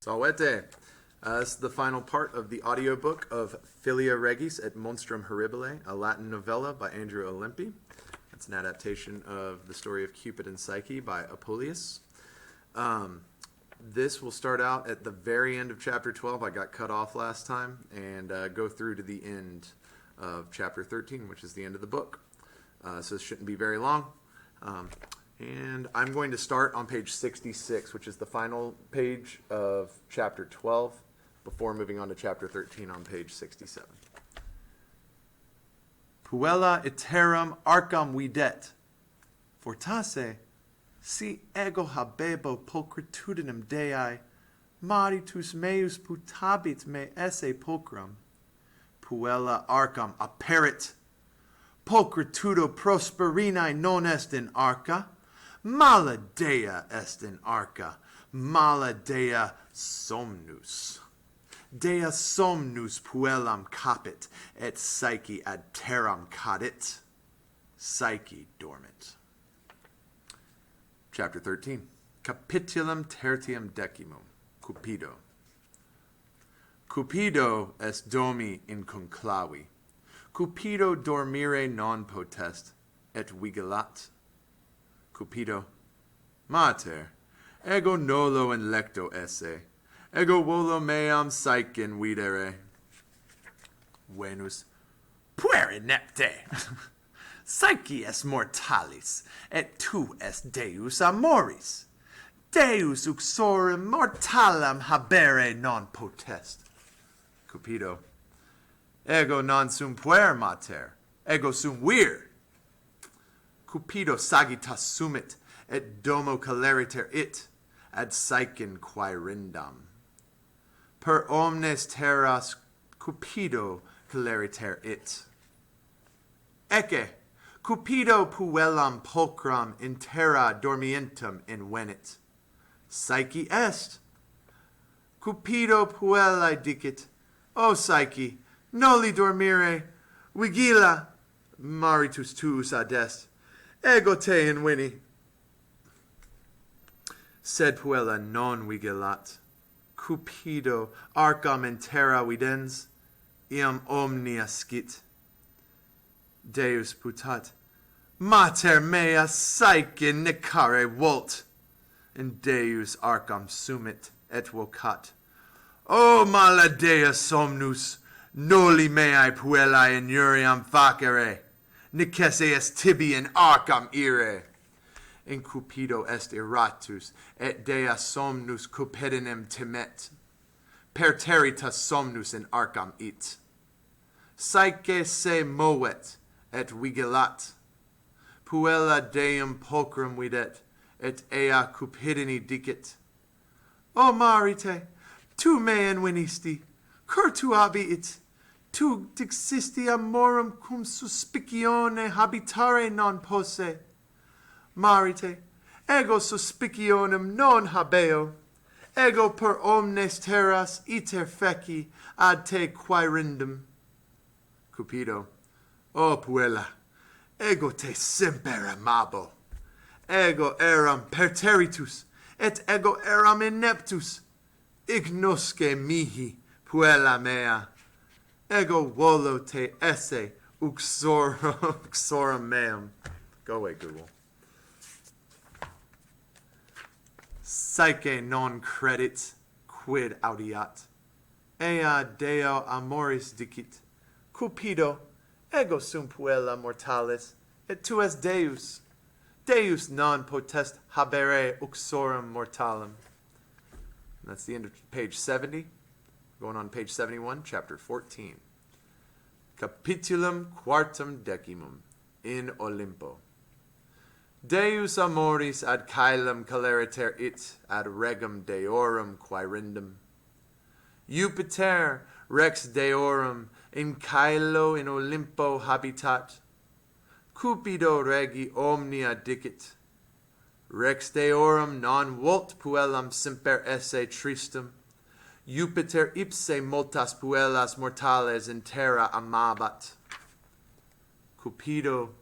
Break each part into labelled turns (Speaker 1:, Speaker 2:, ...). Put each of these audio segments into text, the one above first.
Speaker 1: Salvete. This is the final part of the audiobook of Filia Regis et Monstrum Horribile, a Latin novella by Andrew Olympi. It's an adaptation of the story of Cupid and Psyche by Apuleius. This will start out at the very end of chapter 12. I got cut off last time, and go through to the end of chapter 13, which is the end of the book. So this shouldn't be very long. And I'm going to start on page 66, which is the final page of chapter 12, before moving on to chapter 13 on page 67. Puella iterum arcam videt, fortasse, si ego habebo pulchritudinem Dei, maritus meus putabit me esse pulchrum. Puella arcam aperit, pulchritudo prosperinae non est in arca, mala Dea est in arca, mala Dea somnus. Dea somnus puellam capit, et Psyche ad terram cadit. Psyche dormit. Chapter 13. Capitulum tertium decimum. Cupido. Cupido est domi in conclavi. Cupido dormire non potest, et vigilat. Cupido, mater, ego nolo in lecto esse, ego volo meam Psychen videre. Venus, pueri nepte, Psyche est mortalis, et tu est Deus amoris. Deus uxorem mortalam habere non potest. Cupido, ego non sum puer mater, ego sum vir. Cupido sagittas sumit, et domo celeriter it, ad Psychen quaerindam. Per omnes terras Cupido celeriter it. Ecce, Cupido puellam pulchram in terra dormientum invenit. Psyche est. Cupido puellae dicit, O Psyche, noli dormire, vigila, maritus tuus adest. Ego te inveni. Sed puella non vigilat. Cupido arcam in terra videns, iam omnia scit. Deus putat, mater mea Psyche necare volt, in Deus arcam sumit et vocat. O mala Dea somnus, noli meae puellae inuriam facere, necesse est tibi in arcam ire. In Cupido est iratus, et Dea somnus cupidinem timet. Perteritas somnus in arcam it. Psyche se movet, et vigilat. Puella Deum pulchrum videt, et ea cupidini dicit. O marite, tu me invenisti, cur tu habiit, tu dixisti amorum cum suspicione habitare non posse. Marite, ego suspicionem non habeo, ego per omnes terras iter feci ad te quaerindum. Cupido, o puella, ego te semper amabo, ego eram perteritus, et ego eram ineptus, ignosce mihi, puella mea, ego volo te esse uxorum meum. Go away, Google. Psyche non credit, quid audiat. Ea Deo amoris dicit. Cupido, ego sum puella mortalis, et tu es Deus. Deus non potest habere uxorum mortalem. That's the end of page 70. Going on page 71, chapter 14. Capitulum quartum decimum, in Olympo. Deus amoris ad caelum celeriter it, ad regum deorum quaerindum. Jupiter rex deorum in caelo in Olympo habitat. Cupido regi omnia dicit. Rex deorum non volt puellam semper esse tristum. Jupiter ipse multas puellas mortales in terra amabat. Cupido,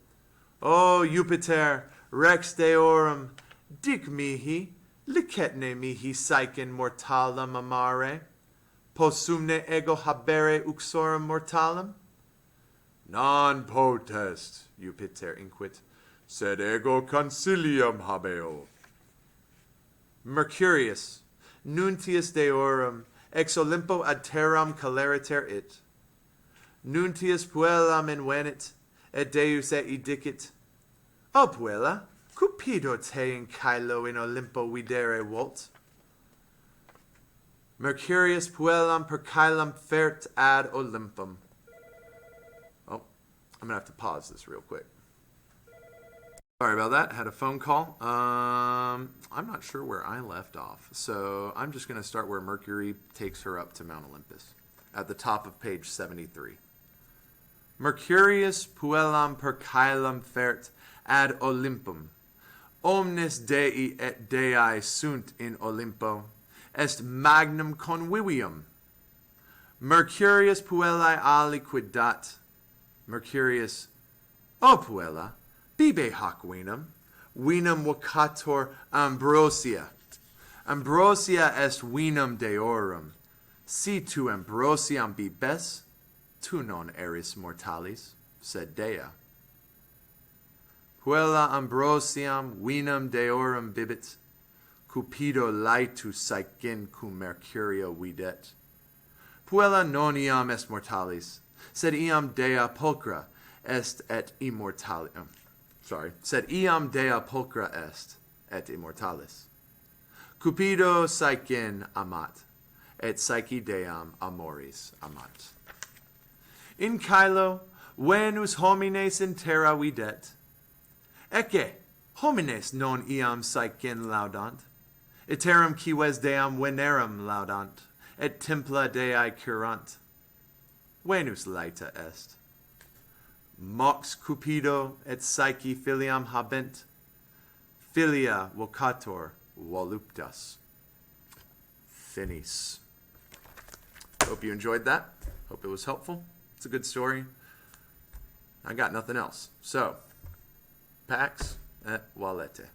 Speaker 1: O Jupiter, rex deorum, dic mihi, licetne mihi psychen mortalem amare, possumne ego habere uxorem mortalem? Non potest, Jupiter inquit, sed ego concilium habeo. Mercurius, nuntius deorum, ex Olympo ad terram caleriter it. Nuntius puellam invenit, et Deus et edicit. O puella, Cupido te in caelo in Olympo videre volt. Mercurius puellam per caelum fert ad Olympum. Oh, I'm going to have to pause this real quick. Sorry about that. Had a phone call. I'm not sure where I left off. So I'm just going to start where Mercury takes her up to Mount Olympus. At the top of page 73. Mercurius puellam per caelum fert ad Olympum. Omnes Dei et Dei sunt in Olympo. Est magnum convivium. Mercurius puellae aliquid dat. Mercurius, O puella, bibe hoc vinum vocator ambrosia. Ambrosia est vinum deorum. Si tu ambrosiam bibes, tu non eris mortalis, sed Dea. Puella ambrosiam vinum deorum bibit, Cupido laetus psychen cum mercurio videt. Puella non iam est mortalis, sed iam Dea pulchra est et immortalis. Sed iam Dea pulchra est et immortalis. Cupido psychen amat, et psyche Deam amoris amat. In caelo, venus homines in terra videt. Ecce, homines non iam psychen laudant, iterum cives Deam venerum laudant, et templa Dei curant. Venus laeta est. Mox Cupido et Psyche filiam habent, filia vocator voluptas. Finis. Hope you enjoyed that. Hope it was helpful. It's a good story. I got nothing else. So, pax et valete.